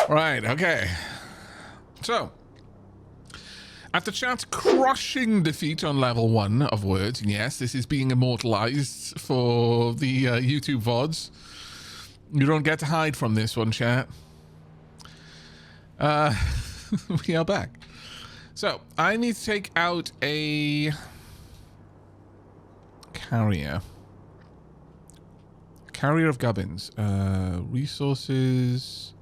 Right, okay. So, after Chat's crushing defeat on level 1 of words, and yes, this is being immortalized for the YouTube VODs. You don't get to hide from this one, Chat. We are back. So, I need to take out a carrier. Carrier of gubbins. Resources...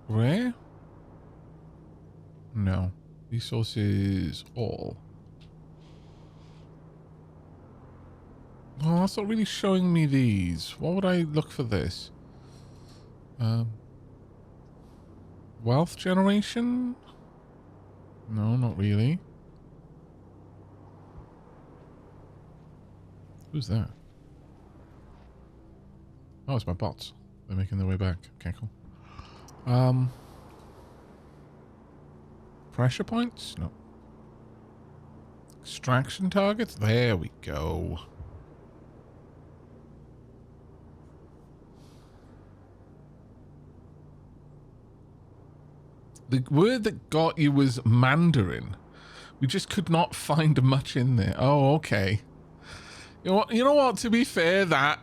Rare? No. Resources all. Oh, that's not really showing me these. What would I look for this? Wealth generation? No, not really. Who's that? Oh, it's my bots. They're making their way back. Okay, cool. Pressure points? No. Extraction targets? There we go. The word that got you was Mandarin. We just could not find much in there. Oh, okay. You know what? To be fair, that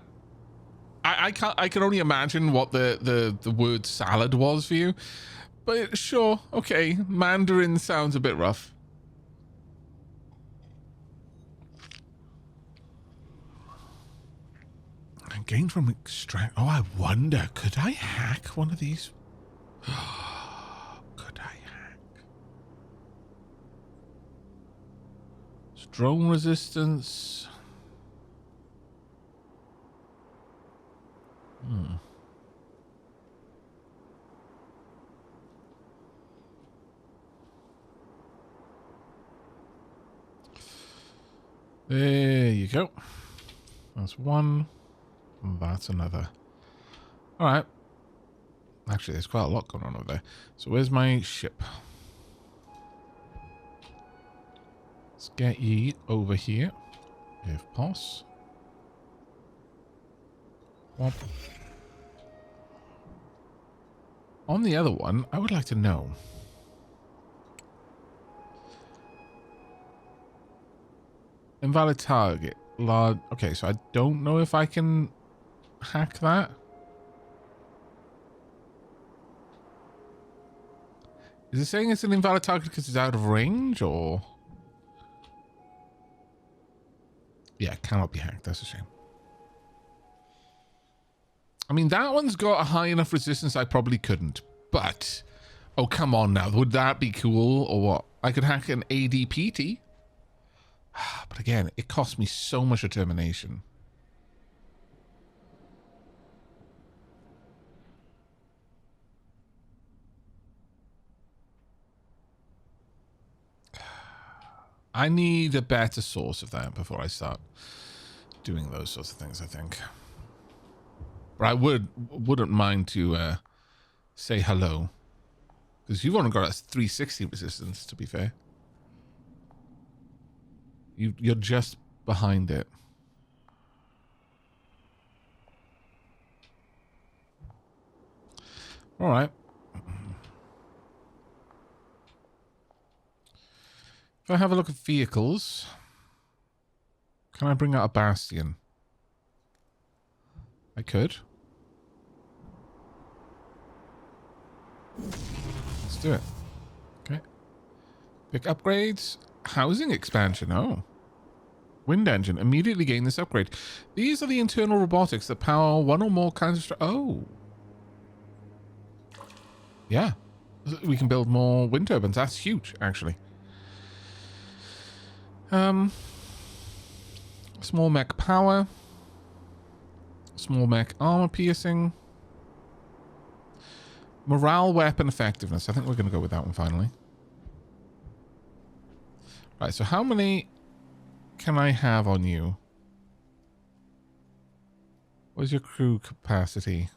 I can only imagine what the word salad was for you. But sure, okay. Mandarin sounds a bit rough. And gain from extract. Oh, I wonder, could I hack one of these? Could I hack? Drone resistance. There you go. That's one. And that's another. All right. Actually, there's quite a lot going on over there. So where's my ship? Let's get ye over here, if poss. Womp. On the other one, I would like to know. Invalid target. Large. Okay, so I don't know if I can hack that. Is it saying it's an invalid target because it's out of range, or? Yeah, it cannot be hacked. That's a shame. I mean, that one's got a high enough resistance I probably couldn't. But, oh, come on now. Would that be cool, or what? I could hack an ADPT. But again, it cost me so much determination. I need a better source of that before I start doing those sorts of things, I think. But I wouldn't mind to say hello. Because you've only got a 360 resistance, to be fair. You're just behind it. All right. If I have a look at vehicles, can I bring out a bastion? I could. Let's do it. Okay. Pick upgrades. Housing expansion. Oh. Wind engine. Immediately gain this upgrade. These are the internal robotics that power one or more kinds of... Oh. Yeah. We can build more wind turbines. That's huge, actually. Small mech power. Small mech armor piercing. Morale weapon effectiveness. I think we're going to go with that one finally. Right, so how many can I have on you? What's your crew capacity?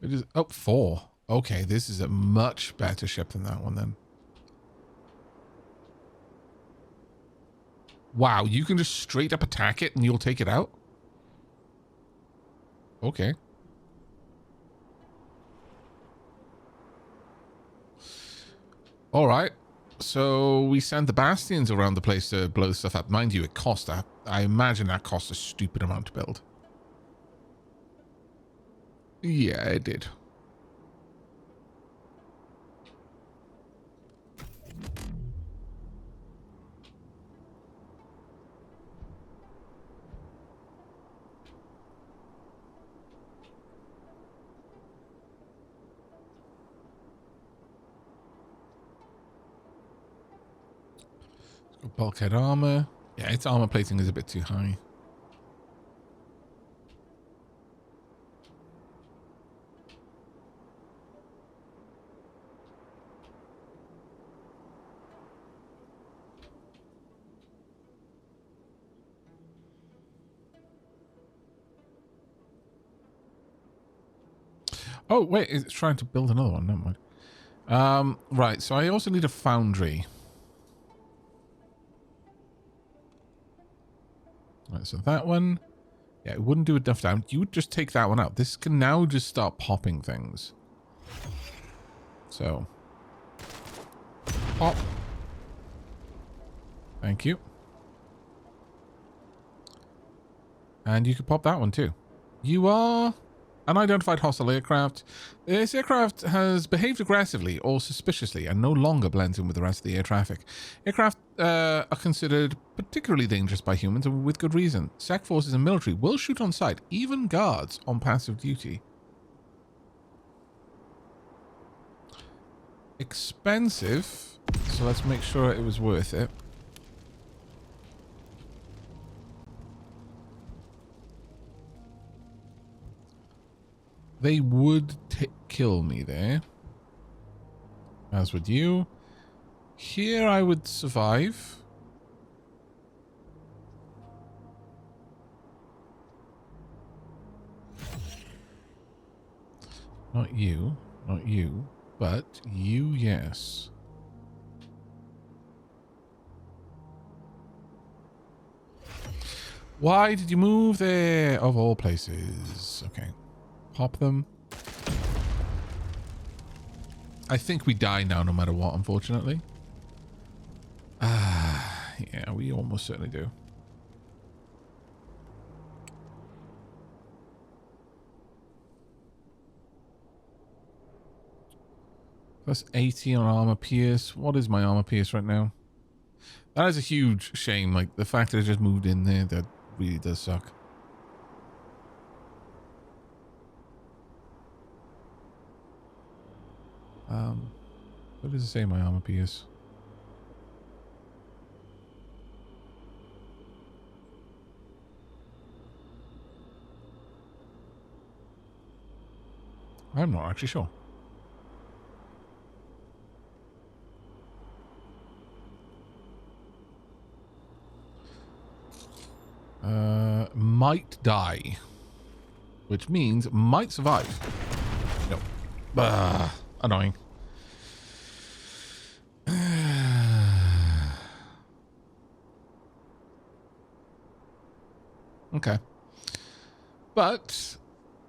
It is 4. Okay, this is a much better ship than that one then. Wow, you can just straight up attack it and you'll take it out? Okay. All right. So we send the bastions around the place to blow stuff up. Mind you, it cost that. I imagine that cost a stupid amount to build. Yeah, it did. Bulkhead armor. Yeah, its armor plating is a bit too high. Oh, wait, it's trying to build another one. Never mind. Right, so I also need a foundry. Right, so that one, yeah, it wouldn't do enough damage. You would just take that one out. This can now just start popping things. So, pop. Thank you. And you could pop that one too. You are unidentified hostile aircraft. This aircraft has behaved aggressively or suspiciously and no longer blends in with the rest of the air traffic. Aircraft are considered particularly dangerous by humans and with good reason. SEC forces and military will shoot on sight, even guards on passive duty. Expensive, so let's make sure it was worth it. They would kill me there. As would you. Here I would survive. Not you. Not you. But you, yes. Why did you move there? Of all places. Okay. Pop them. I think we die now no matter what, unfortunately. Yeah, we almost certainly do. Plus 80 on armor pierce. What is my armor pierce right now? That is a huge shame. Like, the fact that it just moved in there, that really does suck. What does it say my armor pierce? I'm not actually sure. Might die. Which means might survive. No. Annoying. Okay. But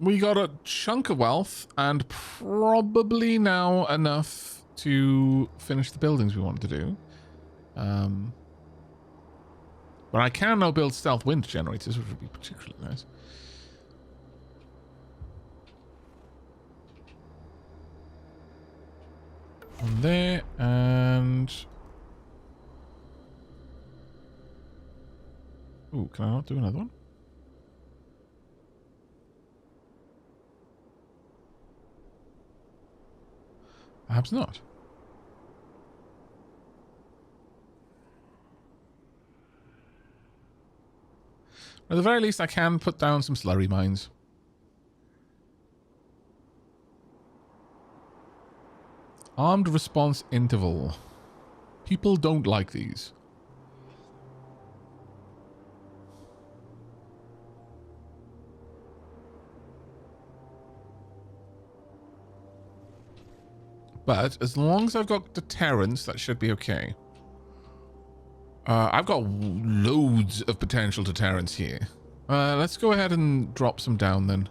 we got a chunk of wealth and probably now enough to finish the buildings we wanted to do. But I can now build stealth wind generators, which would be particularly nice. One there, and... Ooh, can I not do another one? Perhaps not. At the very least, I can put down some slurry mines. Armed response interval. People don't like these. But as long as I've got deterrence, that should be okay. I've got loads of potential deterrence here. Let's go ahead and drop some down then.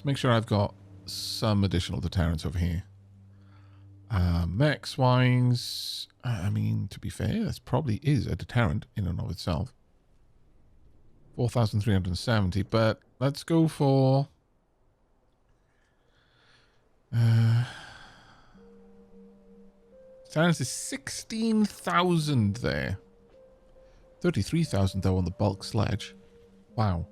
Let's make sure I've got some additional deterrents over here. Mechs-wise, I mean, to be fair, this probably is a deterrent in and of itself. 4,370, but let's go for... deterrence is 16,000 there. 33,000 though on the bulk sledge. Wow.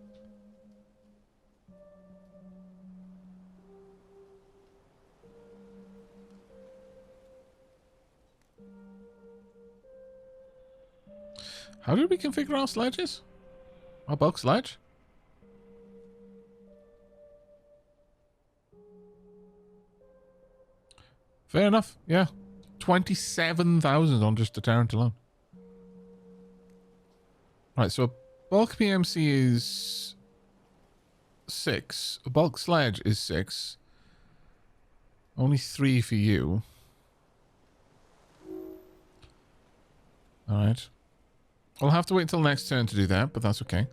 How did we configure our sledges? Our bulk sledge? Fair enough, yeah. 27,000 on just deterrent alone. Right, so a bulk PMC is 6. A bulk sledge is 6. Only 3 for you. Alright. I'll have to wait till next turn to do that, but that's okay.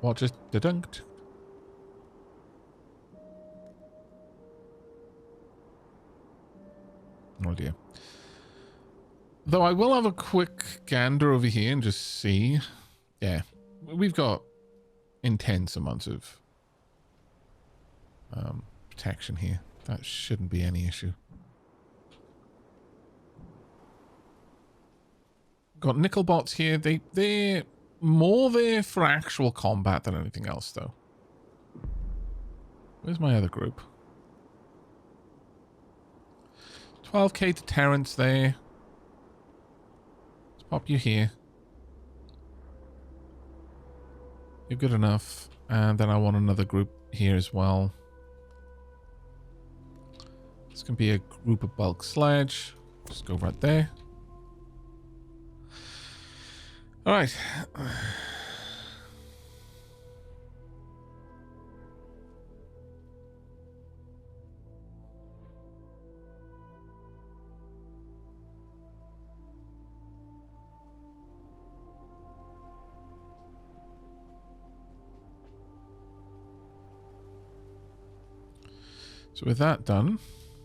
What just dedunked? Oh dear. Though I will have a quick gander over here and just see. Yeah, we've got intense amounts of protection here. That shouldn't be any issue. Got nickel bots here. They're more there for actual combat than anything else, though. Where's my other group? 12k deterrence there. Let's pop you here. You're good enough. And then I want another group here as well. This can be a group of bulk sledge. Just go right there. Alright. So with that done,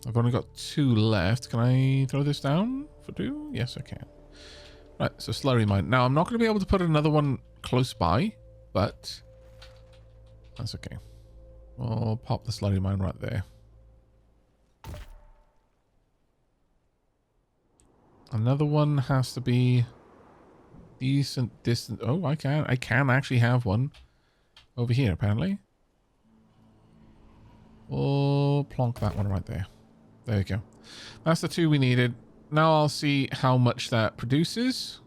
I've only got 2 left. Can I throw this down for 2? Yes, I can. Right, so slurry mine. Now, I'm not going to be able to put another one close by, but that's okay. We'll pop the slurry mine right there. Another one has to be decent distance. Oh, I can actually have one over here, apparently. We'll plonk that one right there. There you go. That's the 2 we needed. Now I'll see how much that produces.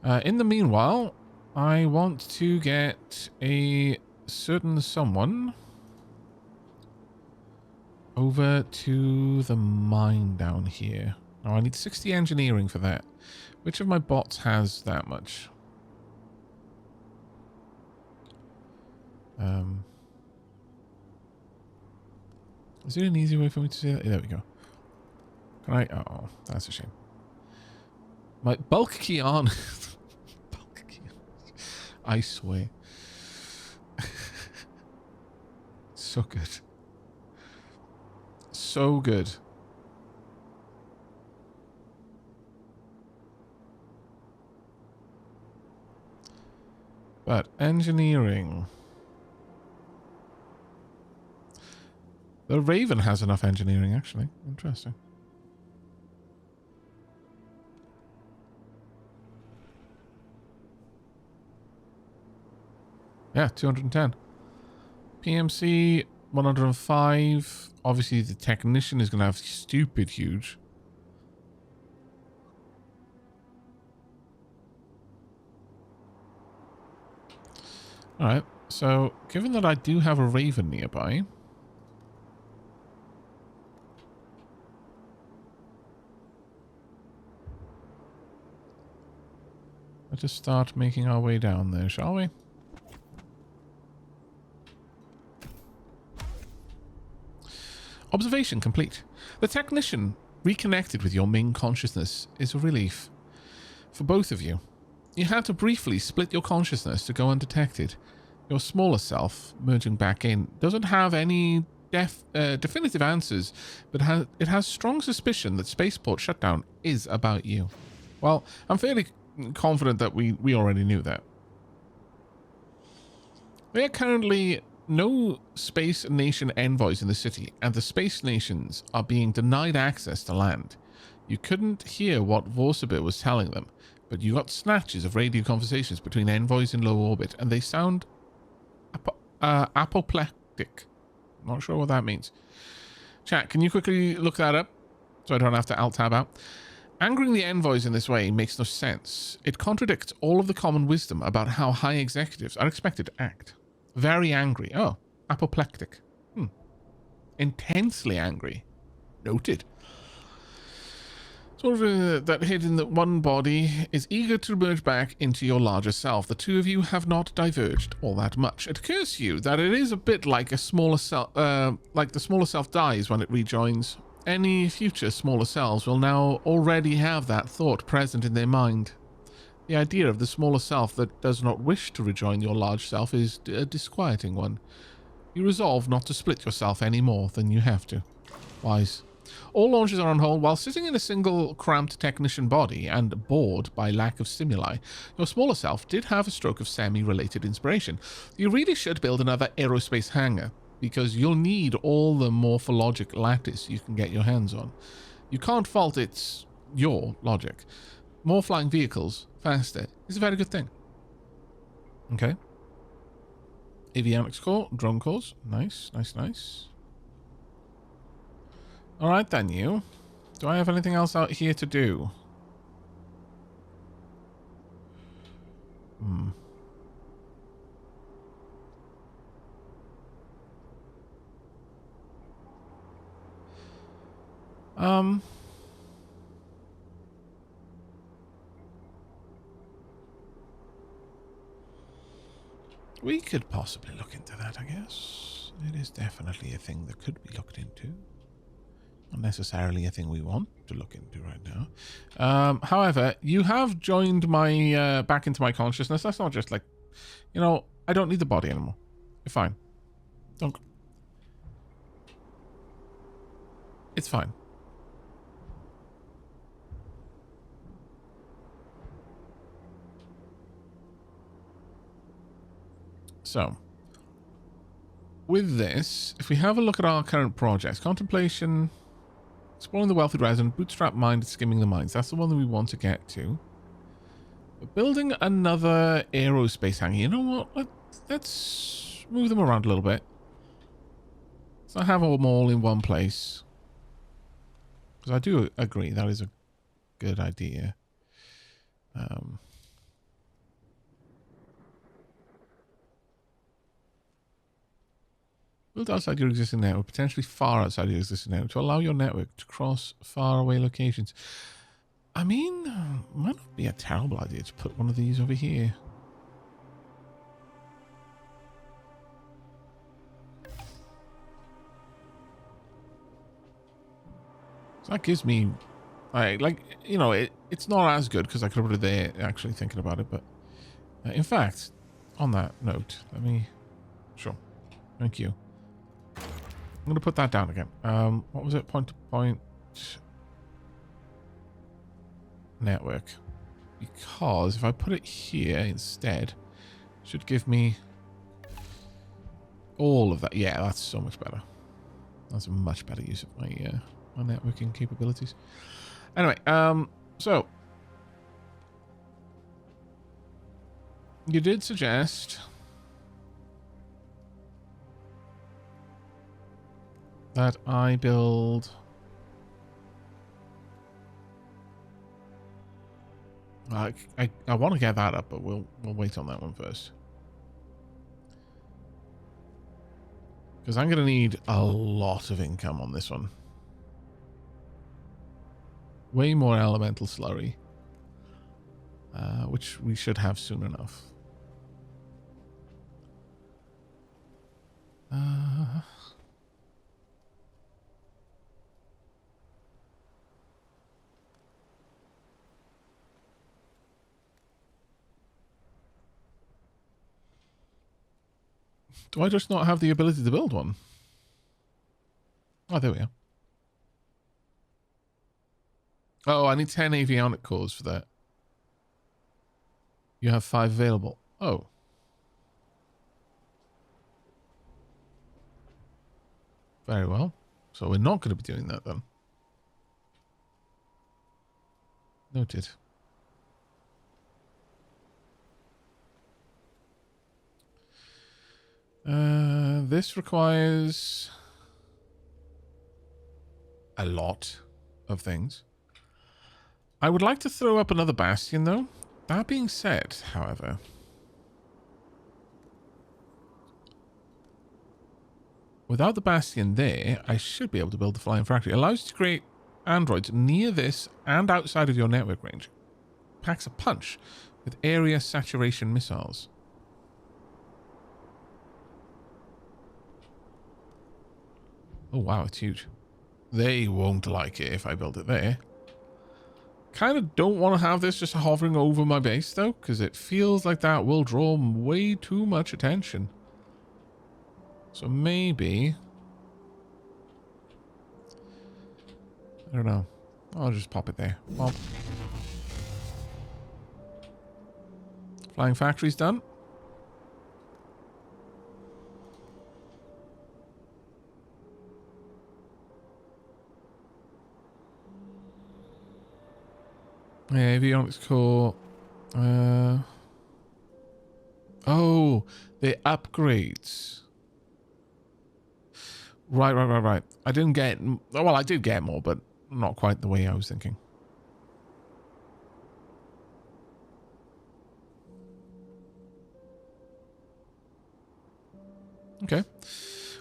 In the meanwhile, I want to get a certain someone over to the mine down here. Now I need 60 engineering for that. Which of my bots has that much? Is there an easy way for me to see that? Yeah, there we go. Can I? Oh, that's a shame. My bulk key on. Bulk key on. I swear. So good. So good. But engineering. The Raven has enough engineering, actually. Interesting. Yeah, 210. PMC, 105. Obviously, the technician is going to have stupid huge. Alright, so given that I do have a Raven nearby... let's just start making our way down there, shall we? Observation complete. The technician Reconnected with your main consciousness is a relief. For both of you. You had to briefly split your consciousness to go undetected. Your smaller self, merging back in, doesn't have any definitive answers, but it has strong suspicion that Spaceport shutdown is about you. Well, I'm fairly confident that we already knew that. There are currently no Space Nation envoys in the city, and the Space Nations are being denied access to land. You couldn't hear what Vorsabir was telling them, but you got snatches of radio conversations between envoys in low orbit, and they sound apoplectic. Not sure what that means. Chat, can you quickly look that up so I don't have to alt-tab out? Angering the envoys in this way makes no sense. It contradicts all of the common wisdom about how high executives are expected to act. Very angry. Oh, apoplectic. Intensely angry. Noted. Sort of that hidden that one body is eager to merge back into your larger self. The two of you have not diverged all that much. It occurs to you that it is a bit like a smaller self, like the smaller self dies when it rejoins. Any future smaller selves will now already have that thought present in their mind. The idea of the smaller self that does not wish to rejoin your large self is a disquieting one. You resolve not to split yourself any more than you have to. Wise. All launches are on hold. While sitting in a single cramped technician body and bored by lack of stimuli, your smaller self did have a stroke of semi-related inspiration. You really should build another aerospace hangar, because you'll need all the morphologic lattice you can get your hands on. You can't fault your logic. More flying vehicles, faster, is a very good thing. Okay. Avionics core, drone cores. Nice, nice, nice. Alright then, you. Do I have anything else out here to do? We could possibly look into that, I guess. It is definitely a thing that could be looked into. Not necessarily a thing we want to look into right now. However, you have joined my back into my consciousness. That's not just like, you know, I don't need the body anymore. You're fine. Don't. It's fine. So, with this, if we have a look at our current projects, contemplation, exploring the wealthy resident, bootstrap mind, skimming the mines. That's the one that we want to get to. But building another aerospace hangar. You know what? Let's move them around a little bit. So I have them all in one place. Because I do agree that is a good idea. Build outside your existing network, potentially far outside your existing network, to allow your network to cross faraway locations. I mean, might not be a terrible idea to put one of these over here. So that gives me, like, you know, it's not as good because I could have put it there actually thinking about it. But in fact, on that note, let me, sure, thank you. I'm going to put that down again. What was it? Point-to-point network. Because if I put it here instead, it should give me all of that. Yeah, that's so much better. That's a much better use of my my networking capabilities. Anyway, so you did suggest that I build I want to get that up, but we'll wait on that one first. Because I'm going to need a lot of income on this one. Way more elemental slurry. Which we should have soon enough. Do I just not have the ability to build one? Oh, there we are. Oh, I need 10 avionic cores for that. You have 5 available. Oh. Very well. So we're not going to be doing that then. Noted. This requires a lot of things. I would like to throw up another bastion though. That being said, however, without the bastion there, I should be able to build the flying factory. It allows you to create androids near this and outside of your network range. Packs a punch with area saturation missiles. Oh wow, it's huge. They won't like it if I build it there. Kind of don't want to have this just hovering over my base though, because it feels like that will draw way too much attention. So maybe... I don't know. I'll just pop it there. Pop. Flying factory's done. Yeah, avionics core. Oh, the upgrades. Right. I didn't get... Well, I did get more, but not quite the way I was thinking. Okay.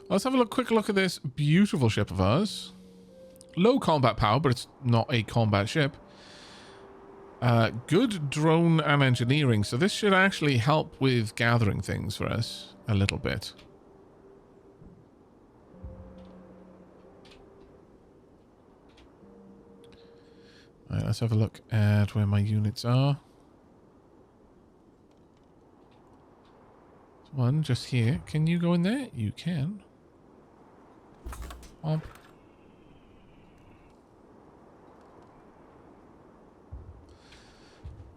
Let's have a quick look at this beautiful ship of ours. Low combat power, but it's not a combat ship. Good drone and engineering, so this should actually help with gathering things for us a little bit. Alright, let's have a look at where my units are. One just here. Can you go in there? You can. Pop.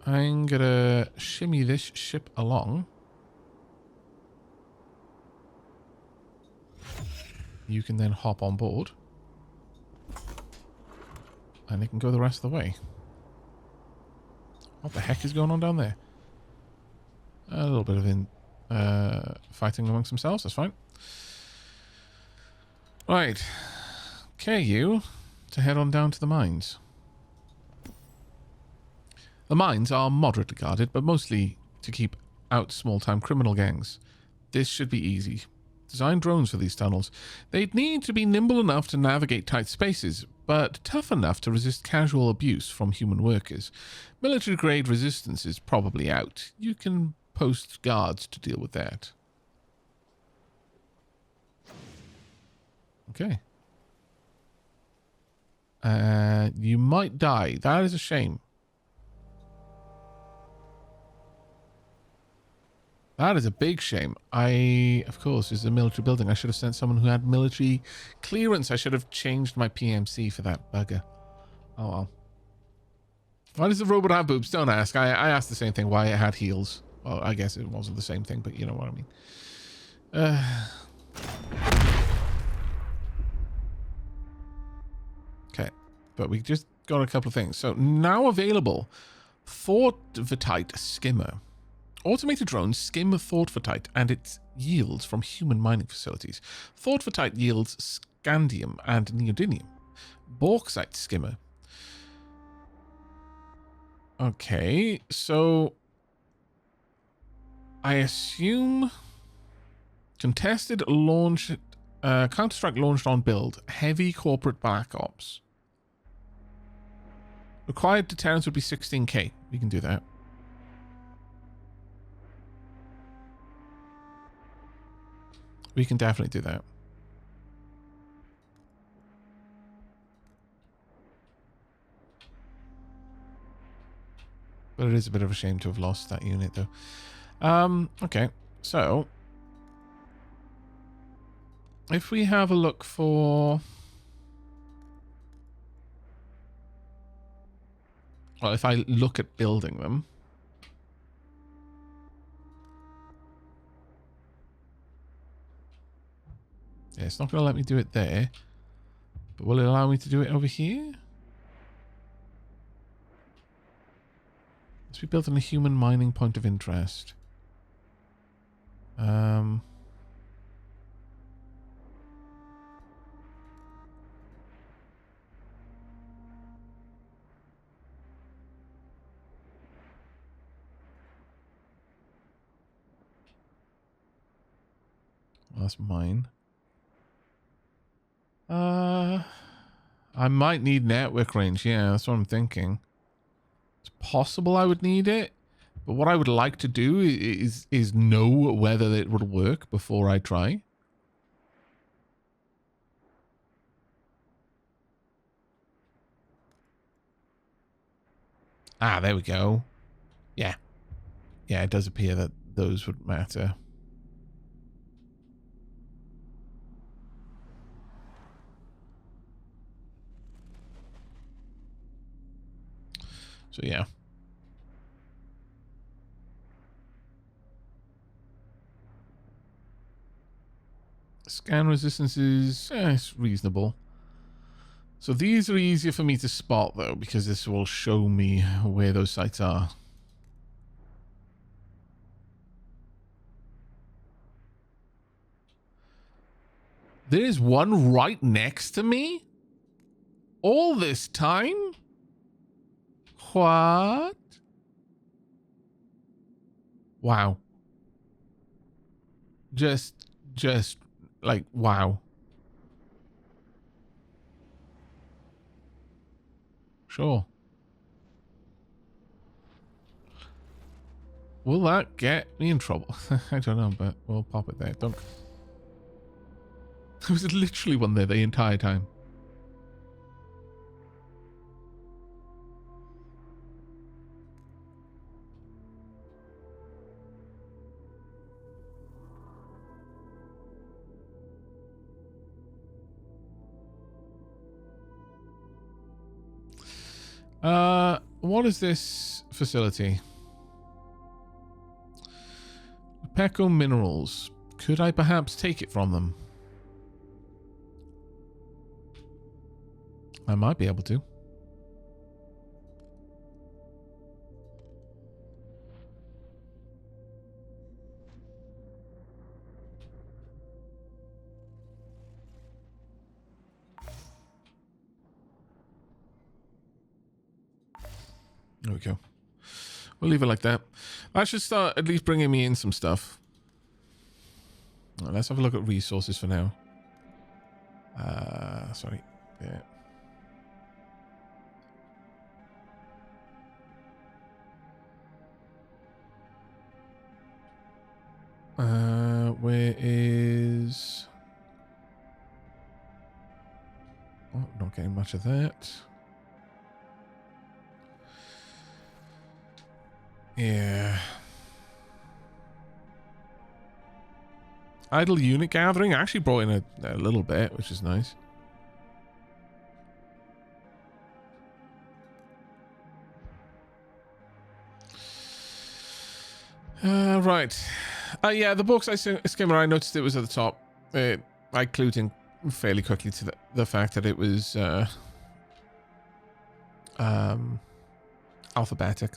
I'm gonna shimmy this ship along. You can then hop on board. And it can go the rest of the way. What the heck is going on down there? A little bit of fighting amongst themselves, that's fine. Right. Okay, you to head on down to the mines. The mines are moderately guarded, but mostly to keep out small-time criminal gangs. This should be easy. Design drones for these tunnels. They'd need to be nimble enough to navigate tight spaces, but tough enough to resist casual abuse from human workers. Military-grade resistance is probably out. You can post guards to deal with that. Okay. You might die. That is a shame. That is a big shame. Of course, this is a military building. I should have sent someone who had military clearance. I should have changed my PMC for that bugger. Oh well. Why does the robot have boobs? Don't ask. I asked the same thing. Why it had heels. Well, I guess it wasn't the same thing, but you know what I mean. Okay. But we just got a couple of things. So now available. Thortvatite skimmer. Automated drones skim thortvatite and its yields from human mining facilities. Thortvatite yields scandium and neodymium. Bauxite skimmer. Okay, so I assume contested launch, Counter-Strike launched on build, heavy corporate black ops. Required deterrence would be 16k. We can do that. We can definitely do that. But it is a bit of a shame to have lost that unit, though. Okay, so If we have a look for... Well, if I look at building them... Yeah, it's not going to let me do it there. But will it allow me to do it over here? Let's be built on a human mining point of interest. Well, that's mine. I might need network range. Yeah, that's what I'm thinking. It's possible I would need it, but what I would like to do is know whether it would work before I try. Ah, there we go. Yeah. Yeah, it does appear that those would matter. So, yeah. Scan resistance is it's reasonable. So these are easier for me to spot, though, because this will show me where those sites are. There is one right next to me? All this time? What? Wow. Just like, wow. Sure. Will that get me in trouble? I don't know, but we'll pop it there. Don't. There was literally one there the entire time. What is this facility? Pecco Minerals. Could I perhaps take it from them? I might be able to. There we go. We'll leave it like that. That should start at least bringing me in some stuff. Let's have a look at resources for now. Sorry. Yeah. Where is... Oh, not getting much of that. Yeah. Idle unit gathering. I actually brought in a little bit, which is nice. Right. Yeah, the books I skimmed, I noticed it was at the top. I clued in fairly quickly to the fact that it was alphabetic.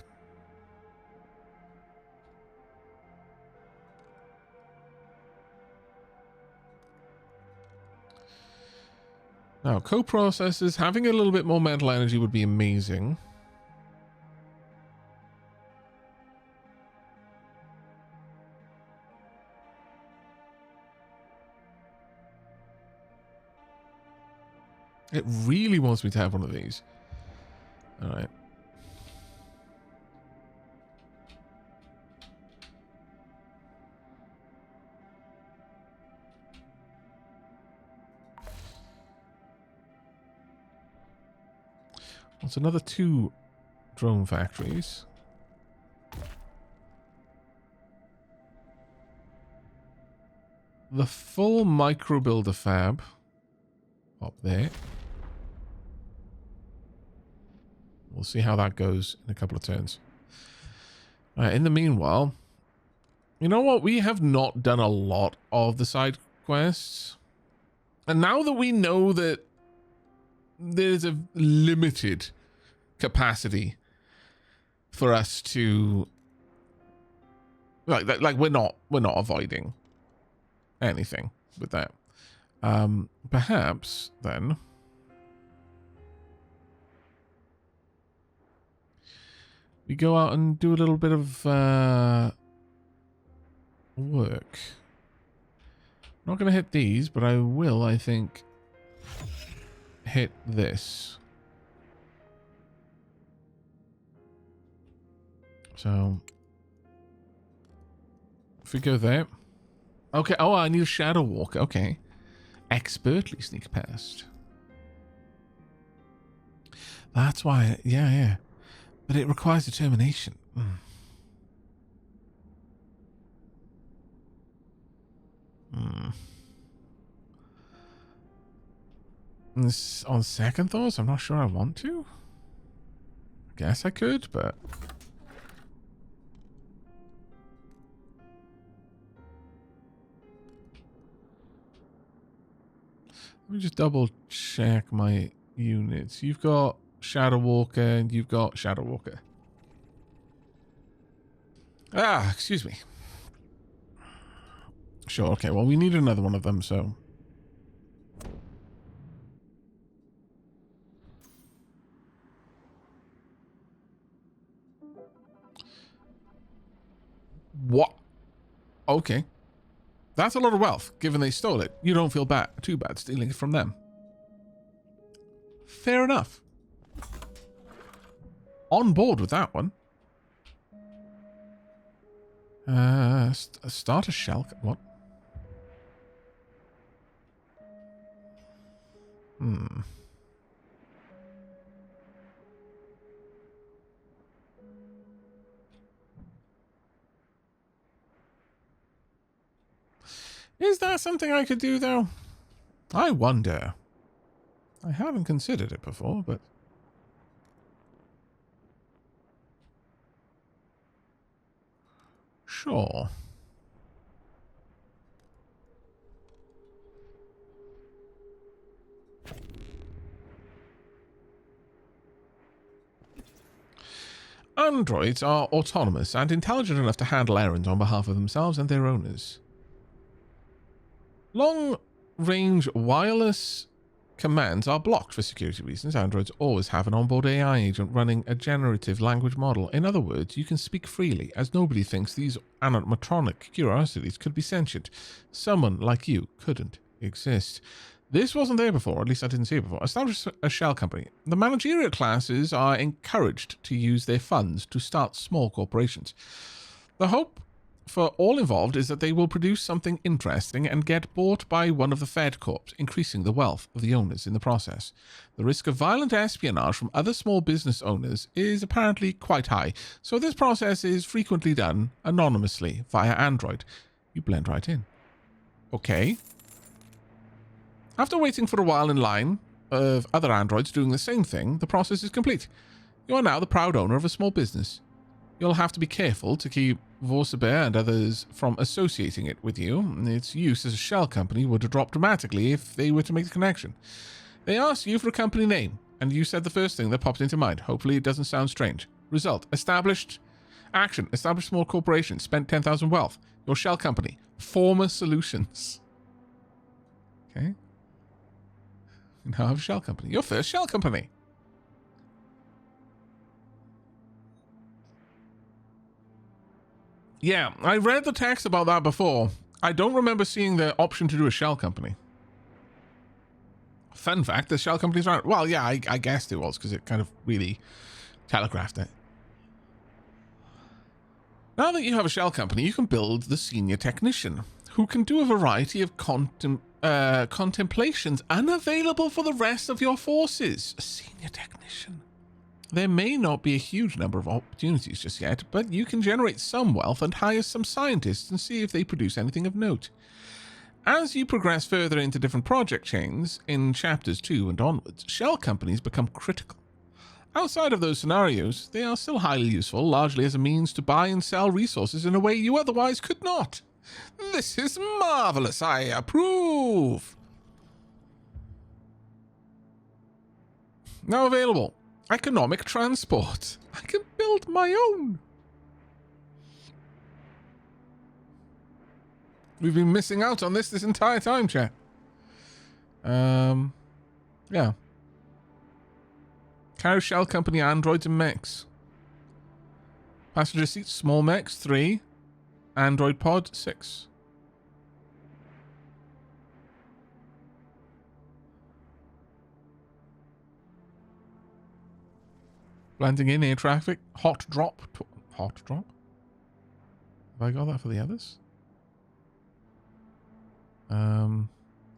Now, co-processors, having a little bit more mental energy would be amazing. It really wants me to have one of these. All right. It's another 2 drone factories. the full micro builder fab up there. We'll see how that goes in a couple of turns. In the meanwhile, you know what? We have not done a lot of the side quests. And now that we know that there's a limited capacity for us to like we're not avoiding anything with that. Perhaps then we go out and do a little bit of work. Not going to hit these, but I will, I think, hit this. So, if we go there. Okay, oh, I need a shadow walk. Okay. Expertly sneak past. That's why, yeah. But it requires determination. This, on second thoughts, I'm not sure I want to. I guess I could, but... Let me just double check my units. You've got Shadow Walker and you've got Shadow Walker. Ah, excuse me. Sure, okay, well, we need another one of them, so... What? Okay. That's a lot of wealth, given they stole it. You don't feel too bad stealing it from them. Fair enough. On board with that one. Start a shell... What? Is that something I could do, though? I wonder. I haven't considered it before, but... Sure. Androids are autonomous and intelligent enough to handle errands on behalf of themselves and their owners. Long-range wireless commands are blocked for security reasons. Androids always have an onboard AI agent running a generative language model. In other words, you can speak freely, as nobody thinks these animatronic curiosities could be sentient. Someone like you couldn't exist. This wasn't there before, at least I didn't see it before. Establish a shell company. The managerial classes are encouraged to use their funds to start small corporations. The hope for all involved is that they will produce something interesting and get bought by one of the Fed Corps, increasing the wealth of the owners in the process. The risk of violent espionage from other small business owners is apparently quite high, so this process is frequently done anonymously via Android. You blend right in. Okay. After waiting for a while in line of other androids doing the same thing, the process is complete. You are now the proud owner of a small business. You'll have to be careful to keep Vorsaber and others from associating it with you. Its use as a shell company would drop dramatically if they were to make the connection. They asked you for a company name, and you said the first thing that popped into mind. Hopefully it doesn't sound strange. Result: established action. Established small corporation. Spent 10,000 wealth. Your shell company. Former Solutions. Okay. You now have a shell company. Your first shell company. Yeah, I read the text about that before. I don't remember seeing the option to do a shell company. Fun fact, the shell companies aren't... Well, yeah, I guessed it was, because it kind of really telegraphed it. Now that you have a shell company, you can build the senior technician, who can do a variety of contemplations unavailable for the rest of your forces. A senior technician. There may not be a huge number of opportunities just yet, but you can generate some wealth and hire some scientists and see if they produce anything of note. As you progress further into different project chains, in chapters 2 and onwards, shell companies become critical. Outside of those scenarios, they are still highly useful, largely as a means to buy and sell resources in a way you otherwise could not. This is marvelous. I approve. Now available. Economic transport. I can build my own. We've been missing out on this entire time, chat. Yeah. Carry shell company androids and mechs. Passenger seats, small mechs, 3. Android pod, 6. Blending in air traffic, hot drop. Hot drop? Have I got that for the others?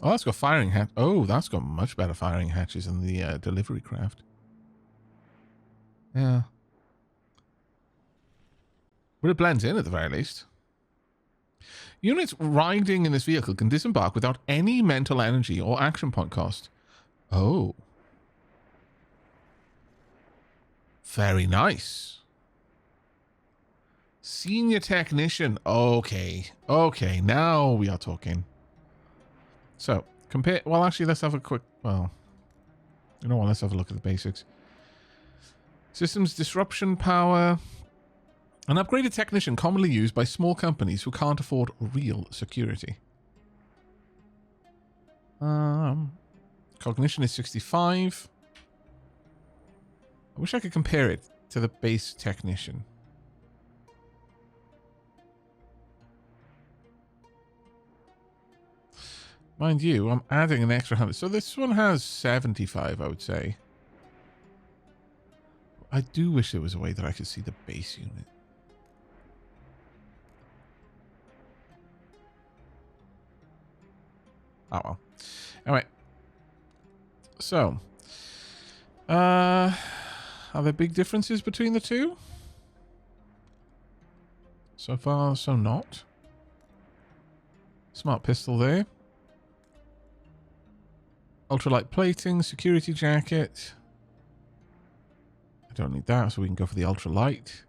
Oh, that's got firing hatch. Oh, that's got much better firing hatches than the delivery craft. Yeah. But it blends in at the very least. Units riding in this vehicle can disembark without any mental energy or action point cost. Oh. Very nice. Senior technician. Okay. Okay, now we are talking. So, compare... Well, actually, let's have a quick... Well, you know what? Let's have a look at the basics. Systems disruption power. An upgraded technician commonly used by small companies who can't afford real security. Cognition is 65. I wish I could compare it to the base technician. Mind you, I'm adding an extra 100. So this one has 75, I would say. I do wish there was a way that I could see the base unit. Oh well. Anyway. So. Are there big differences between the two? So far, so not. Smart pistol there. Ultralight plating, security jacket. I don't need that, so we can go for the ultralight.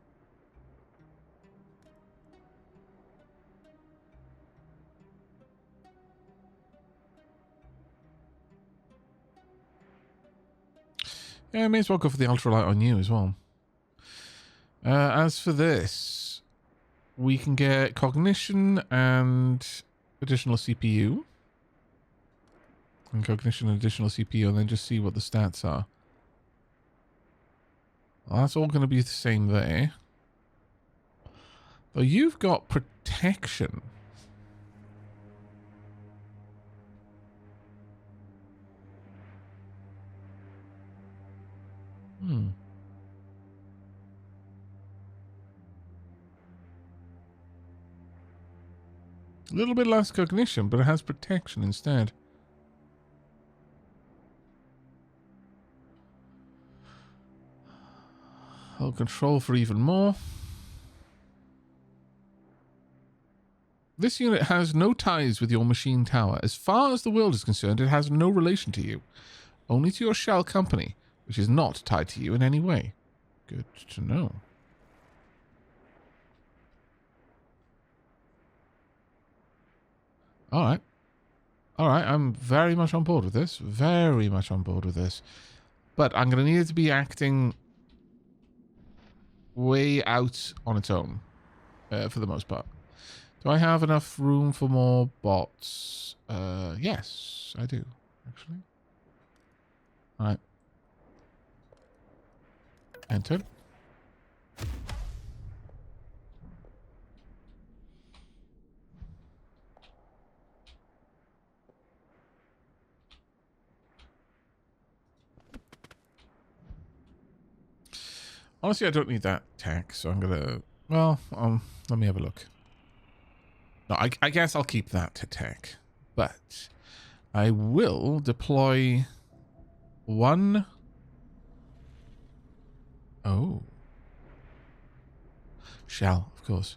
Yeah, I may as well go for the ultralight on you as well. As for this, we can get cognition and additional CPU. And cognition and additional CPU, and then just see what the stats are. Well, that's all going to be the same there. Though you've got protection. A little bit less cognition, but it has protection instead. Hold control for even more. This unit has no ties with your machine tower. As far as the world is concerned, it has no relation to you. Only to your shell company, which is not tied to you in any way. Good to know. Alright. Alright, I'm very much on board with this. Very much on board with this. But I'm going to need it to be acting way out on its own. For the most part. Do I have enough room for more bots? Yes, I do, actually. Alright. Enter. Honestly, I don't need that tech, so I'm gonna... Well, let me have a look. No, I guess I'll keep that to tech. But I will deploy one... Oh. Shall, of course.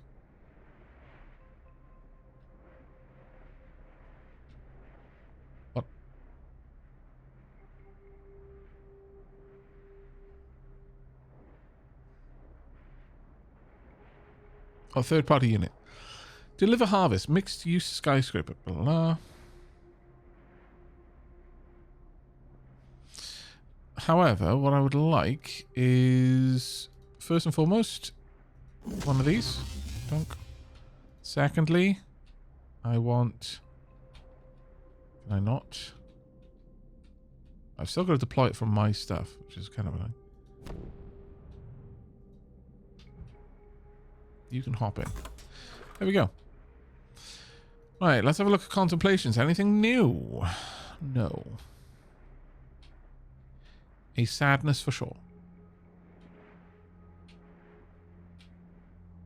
or third-party unit. Deliver harvest, mixed-use skyscraper, blah, blah. However, what I would like is, first and foremost, one of these. Dunk. Secondly, I want... Can I not? I've still got to deploy it from my stuff, which is kind of annoying. You can hop in. There we go. Right, let's have a look at contemplations. Anything new? No. A sadness for sure.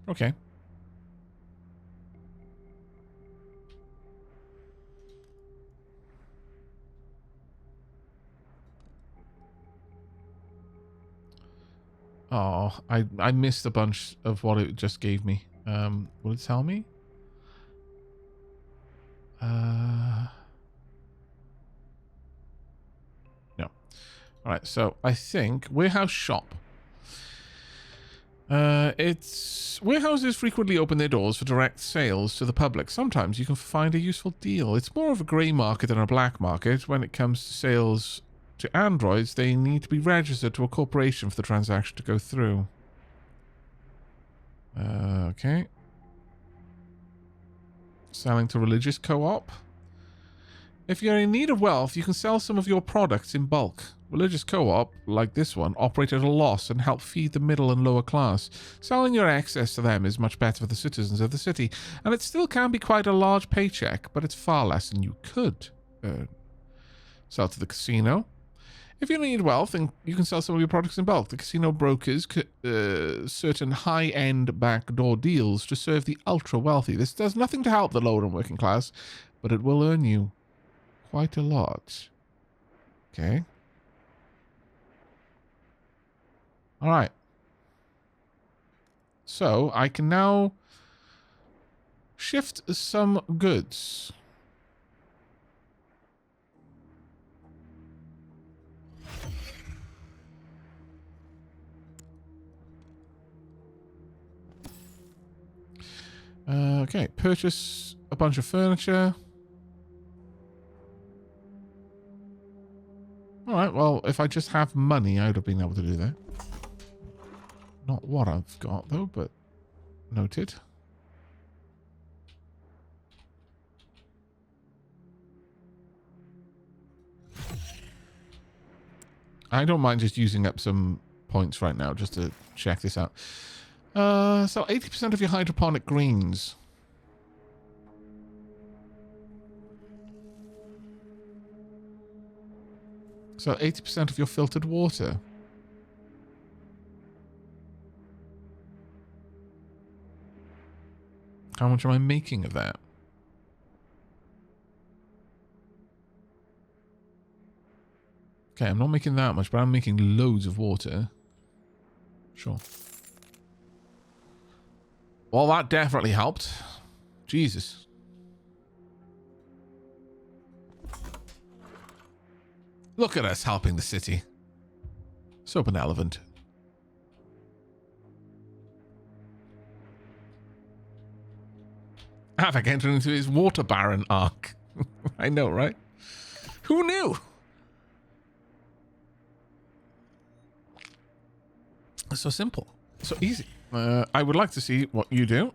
Okay. Oh, I missed a bunch of what it just gave me. Will it tell me? No. Alright, so I think warehouse shop. Warehouses frequently open their doors for direct sales to the public. Sometimes you can find a useful deal. It's more of a grey market than a black market. When it comes to sales to androids, they need to be registered to a corporation for the transaction to go through. Okay. Selling to religious co-op. If you're in need of wealth, you can sell some of your products in bulk. Religious co-op, like this one, operate at a loss and help feed the middle and lower class. Selling your excess to them is much better for the citizens of the city, and it still can be quite a large paycheck, but it's far less than you could earn. Sell to the casino. If you need wealth, then you can sell some of your products in bulk. The casino brokers certain high-end backdoor deals to serve the ultra-wealthy. This does nothing to help the lower and working class, but it will earn you quite a lot. Okay. Alright. So, I can now shift some goods. Okay, purchase a bunch of furniture. Alright, well, if I just have money, I would have been able to do that. Not what I've got, though, but noted. I don't mind just using up some points right now just to check this out. So 80% of your hydroponic greens. So 80% of your filtered water. How much am I making of that? Okay, I'm not making that much, but I'm making loads of water. Sure. Well, that definitely helped. Jesus. Look at us helping the city. So benevolent. Aavak entered into his water baron arc. I know, right? Who knew? So simple. So easy. I would like to see what you do.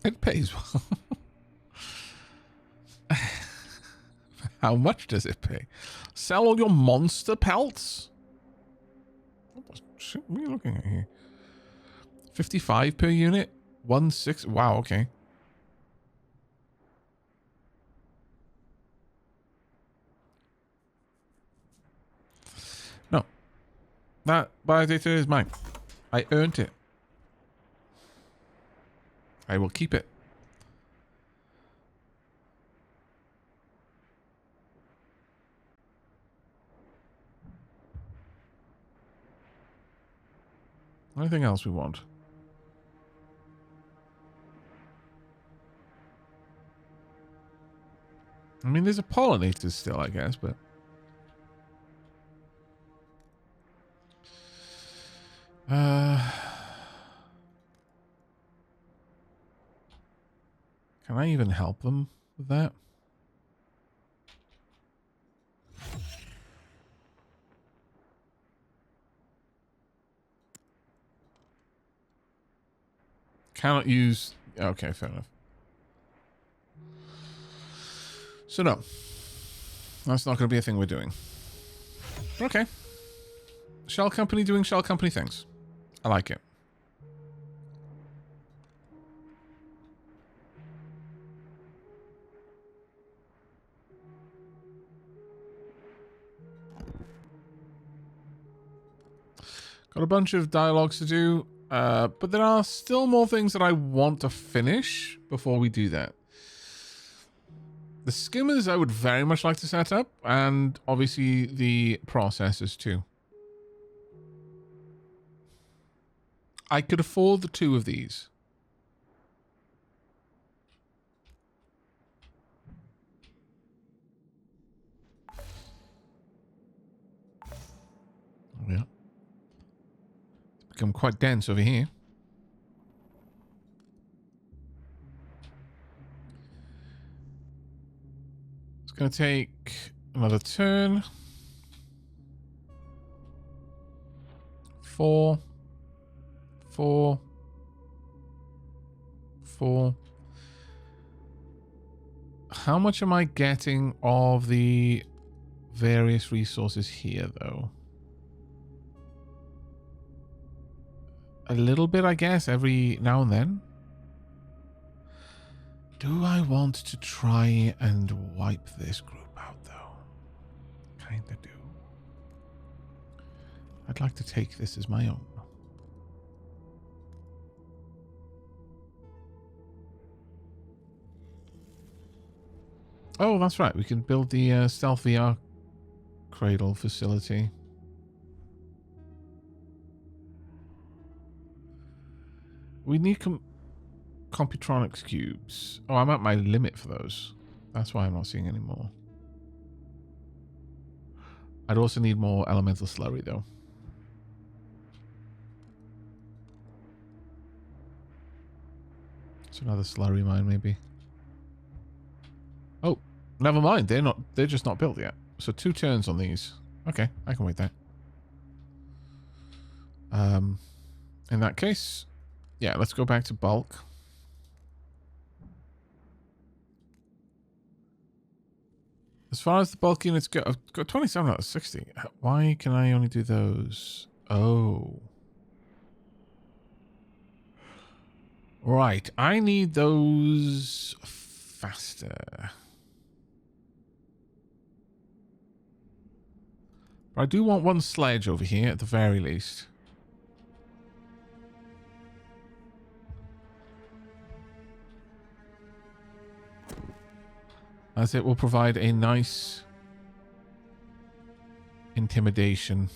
It pays well. How much does it pay? Sell all your monster pelts? What are you looking at here? 55 per unit? 1.6. Wow, okay. No. That biodata is mine. I earned it. I will keep it. Anything else we want? I mean, there's a pollinator still, I guess, but... Can I even help them with that? Cannot use... Okay, fair enough. So no. That's not going to be a thing we're doing. Okay. Shell company doing shell company things. I like it. Got a bunch of dialogues to do, but there are still more things that I want to finish before we do that. The skimmers I would very much like to set up, and obviously the processors too. I could afford the 2 of these. Yeah. It's become quite dense over here. It's going to take another turn. 4. 4. 4. How much am I getting of the various resources here, though? A little bit, I guess, every now and then. Do I want to try and wipe this group out, though? Kinda do. I'd like to take this as my own. Oh, that's right. We can build the stealth VR cradle facility. We need Computronics cubes. Oh, I'm at my limit for those. That's why I'm not seeing any more. I'd also need more elemental slurry, though. It's another slurry mine, maybe. Oh, never mind. They're just not built yet. So 2 turns on these. Okay, I can wait that. In that case, yeah, let's go back to bulk. As far as the bulk units go, I've got 27 out of 60. Why can I only do those? Oh. Right, I need those faster. But I do want 1 sledge over here at the very least. As it will provide a nice intimidation.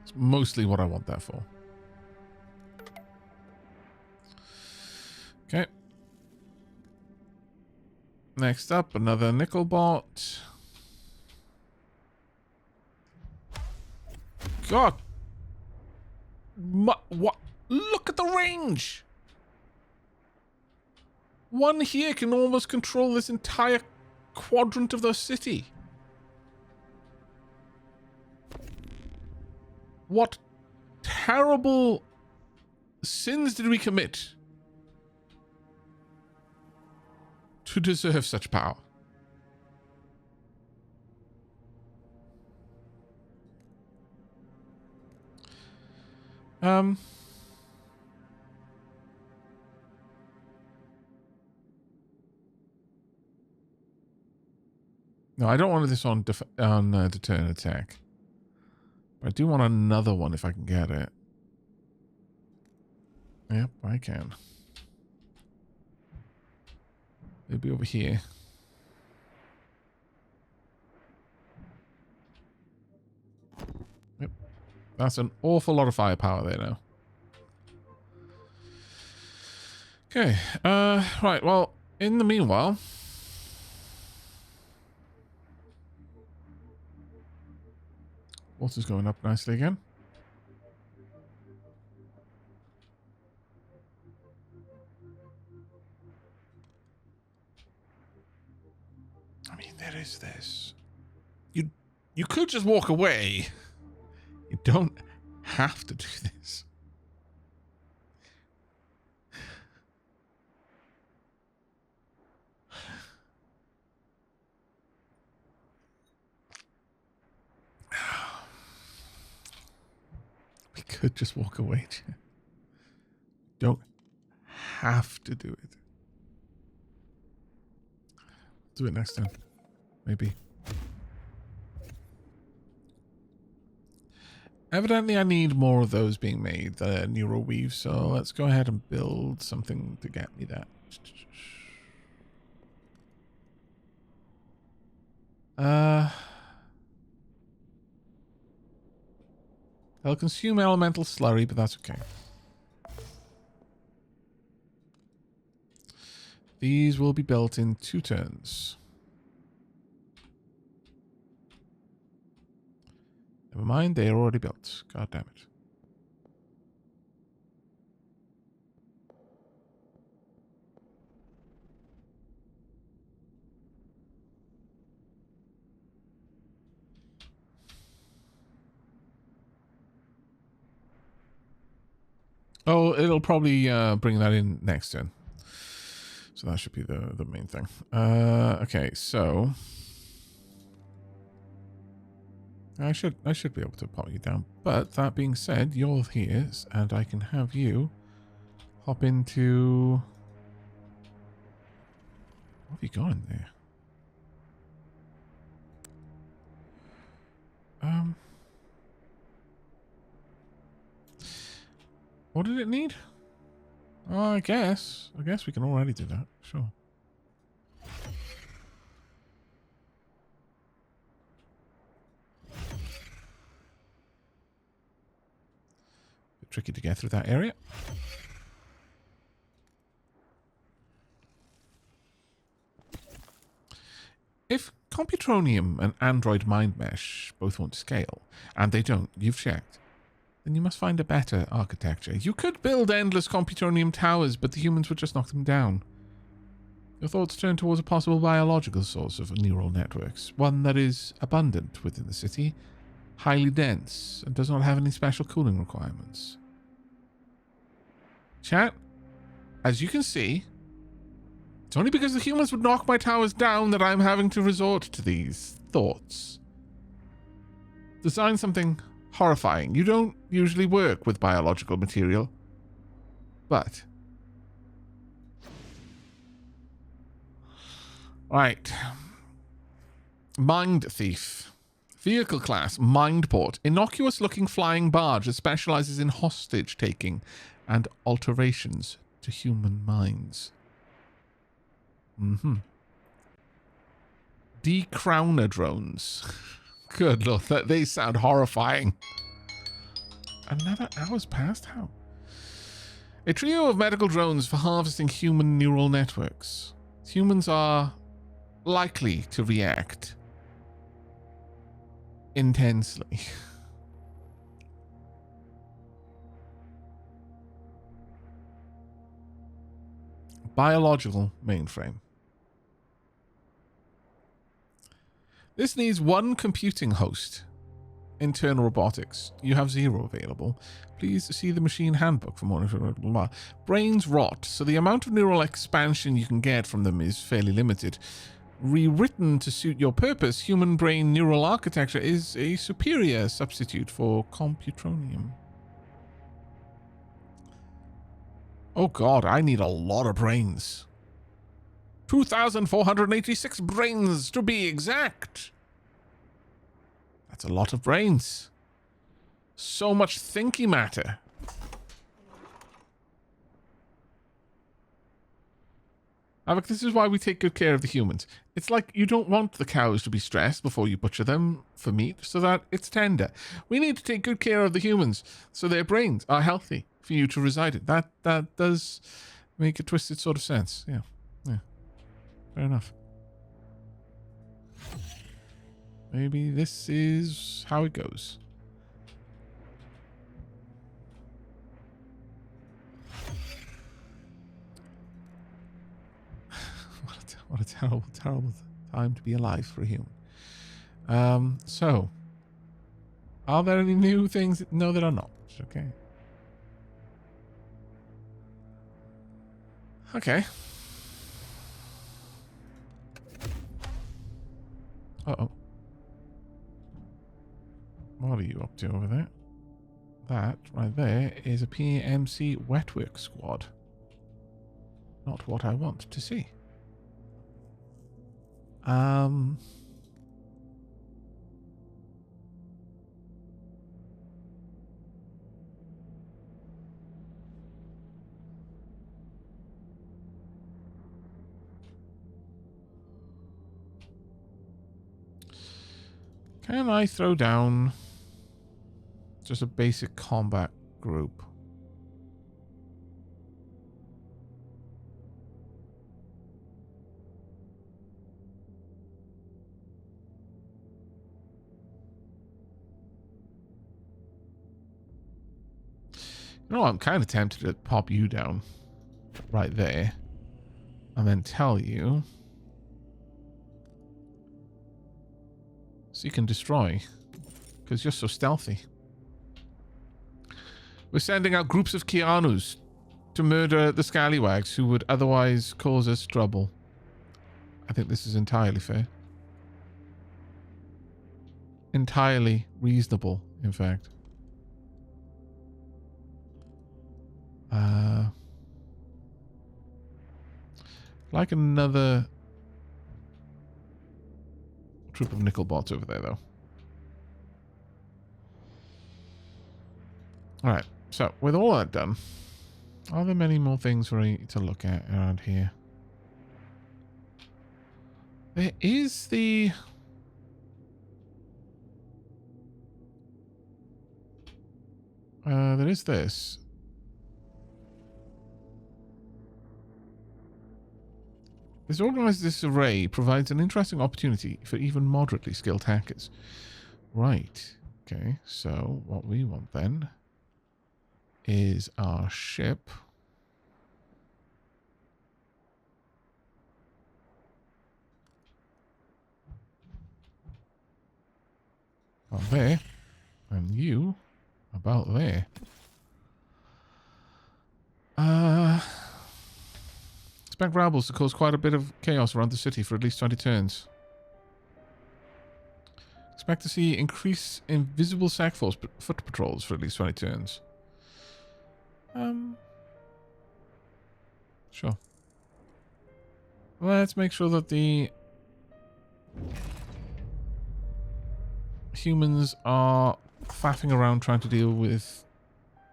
It's mostly what I want that for. Okay. Next up, another nickel bot. God. What? Look at the range. 1 here can almost control this entire quadrant of the city. What terrible sins did we commit to deserve such power? No, I don't want this on deter and attack. But I do want another one if I can get it. Yep, I can. It'll be over here. Yep. That's an awful lot of firepower there now. Okay, right, well, in the meanwhile... Waltz is going up nicely again. I mean, there is this. You could just walk away. You don't have to do this. We could just walk away. Don't have to do it. Do it next time. Maybe. Evidently, I need more of those being made, the neural weave, so let's go ahead and build something to get me that. I'll consume elemental slurry, but that's okay. These will be built in 2 turns. Never mind, they are already built. God damn it. Oh, it'll probably bring that in next turn. So that should be the main thing. Okay, so I should be able to pop you down. But that being said, you're here, and I can have you hop into. What have you got in there? What did it need? Oh, I guess we can already do that. Sure. Bit tricky to get through that area. If Computronium and Android Mind Mesh both won't scale, and they don't, you've checked, then you must find a better architecture. You could build endless Computronium towers, but the humans would just knock them down. Your thoughts turn towards a possible biological source of neural networks, one that is abundant within the city, highly dense, and does not have any special cooling requirements. Chat, as you can see, it's only because the humans would knock my towers down that I'm having to resort to these thoughts. Design something horrifying. You don't usually work with biological material, but... Right. Mind Thief. Vehicle class, Mindport. Innocuous-looking flying barge that specializes in hostage-taking and alterations to human minds. Decrowner drones. Good lord, they sound horrifying. Another hour's passed? How? A trio of medical drones for harvesting human neural networks. Humans are likely to react intensely. Biological mainframe. This needs 1 computing host. Internal robotics. You have 0 available. Please see the machine handbook for more information. Brains rot, so the amount of neural expansion you can get from them is fairly limited. Rewritten to suit your purpose, human brain neural architecture is a superior substitute for Computronium. Oh god, I need a lot of brains. 2,486 brains to be exact. That's a lot of brains. So much thinky matter. Aavak, this is why we take good care of the humans. It's like you don't want the cows to be stressed before you butcher them for meat so that it's tender. We need to take good care of the humans so their brains are healthy for you to reside in. That does make a twisted sort of sense. Yeah. Yeah. Fair enough. Maybe this is how it goes. What a terrible, terrible time to be alive for a human. So, are there any new things? No, there are not. Okay. Okay. Uh-oh. What are you up to over there? That right there is a PMC Wetwork Squad. Not what I want to see. Can I throw down just a basic combat group? You know, I'm kind of tempted to pop you down right there and then tell you so you can destroy because you're so stealthy. We're sending out groups of Keanus to murder the scallywags who would otherwise cause us trouble. I think this is entirely fair. Entirely reasonable, in fact. Like another troop of nickel bots over there, though. Alright, so with all that done, are there many more things for me to look at around here? There is the... there is this. This organized disarray provides an interesting opportunity for even moderately skilled hackers. Right. Okay, so what we want then is our ship. About there. And you about there. Expect rabbles to cause quite a bit of chaos around the city for at least 20 turns. Expect to see increased invisible sack force foot patrols for at least 20 turns. Sure. Let's make sure that the humans are faffing around trying to deal with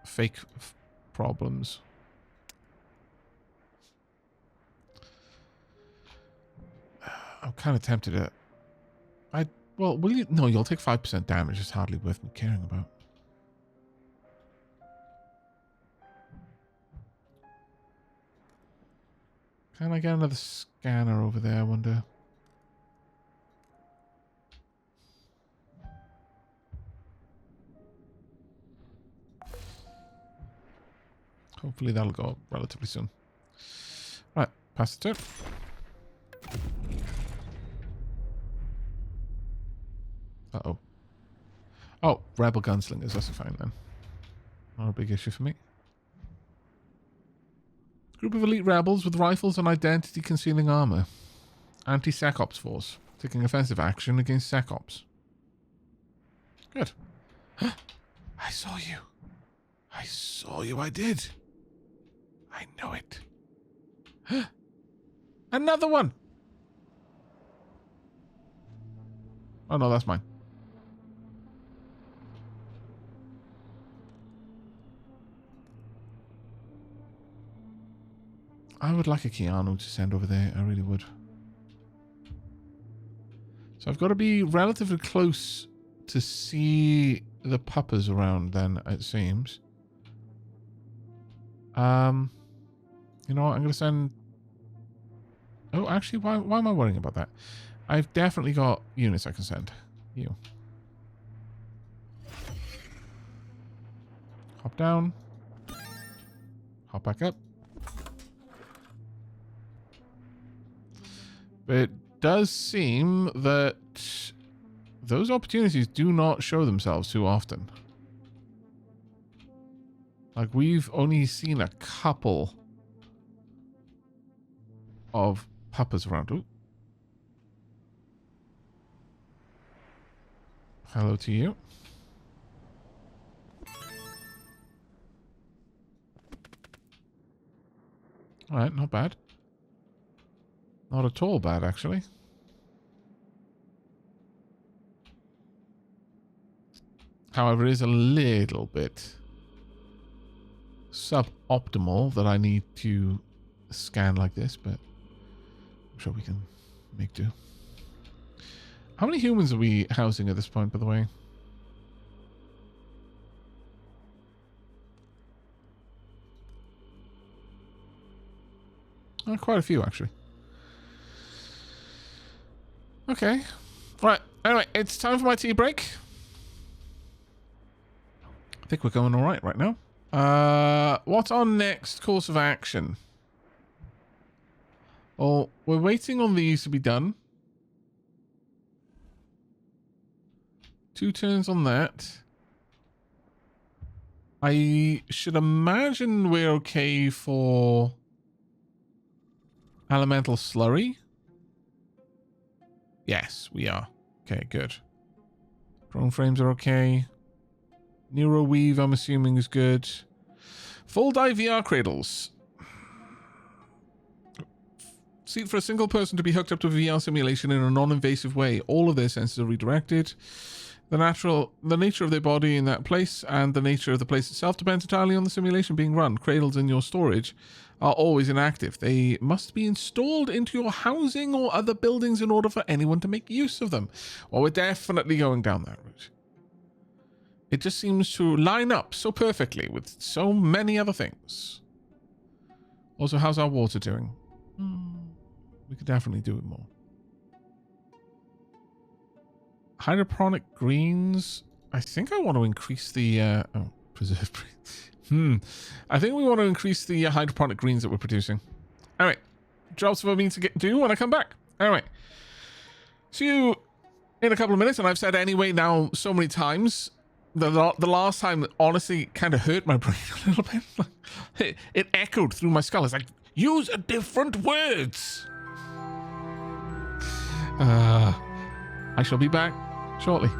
fake problems. I'm kind of tempted to... Well, will you... No, you'll take 5% damage. It's hardly worth me caring about. Can I get another scanner over there, I wonder? Hopefully that'll go up relatively soon. Right, pass the turn. Uh-oh. Oh, rebel gunslingers. That's fine then. Not a big issue for me. Group of elite rebels with rifles and identity-concealing armor. Anti-Sec Ops force. Taking offensive action against Sec Ops. Good. I saw you. I saw you. I did. I know it. Another one. Oh no, that's mine. I would like a Keanu to send over there. I really would. So I've got to be relatively close to see the puppers around then, it seems. You know what? I'm going to send... Oh, actually, why am I worrying about that? I've definitely got units I can send. You. Hop down. Hop back up. But it does seem that those opportunities do not show themselves too often. Like, we've only seen a couple of puppas around. Ooh. Hello to you. Alright, not bad. Not at all bad, actually. However, it is a little bit suboptimal that I need to scan like this, but I'm sure we can make do. How many humans are we housing at this point, by the way? Quite a few, actually. Okay. Right. Anyway, it's time for my tea break. I think we're going all right now. What's our next course of action? Oh, we're waiting on these to be done. 2 turns on that. I should imagine we're okay for elemental slurry. Yes, we are. Okay, good. Drone frames are okay. Neuro weave, I'm assuming, is good. Full die VR cradles. Seat for a single person to be hooked up to a VR simulation in a non-invasive way. All of their senses are redirected. The nature of their body in that place and the nature of the place itself depends entirely on the simulation being run. Cradles in your storage are always inactive. They must be installed into your housing or other buildings in order for anyone to make use of them. Well, we're definitely going down that route. It just seems to line up so perfectly with so many other things. Also, how's our water doing? We could definitely do it more. Hydroponic greens. I think I want to increase the preserve. I think we want to increase the hydroponic greens that we're producing. All right, jobs for me to do when I come back. All right, see you in a couple of minutes. And I've said anyway now so many times. The last time honestly kind of hurt my brain a little bit. It echoed through my skull. It's like, use a different words. I shall be back shortly.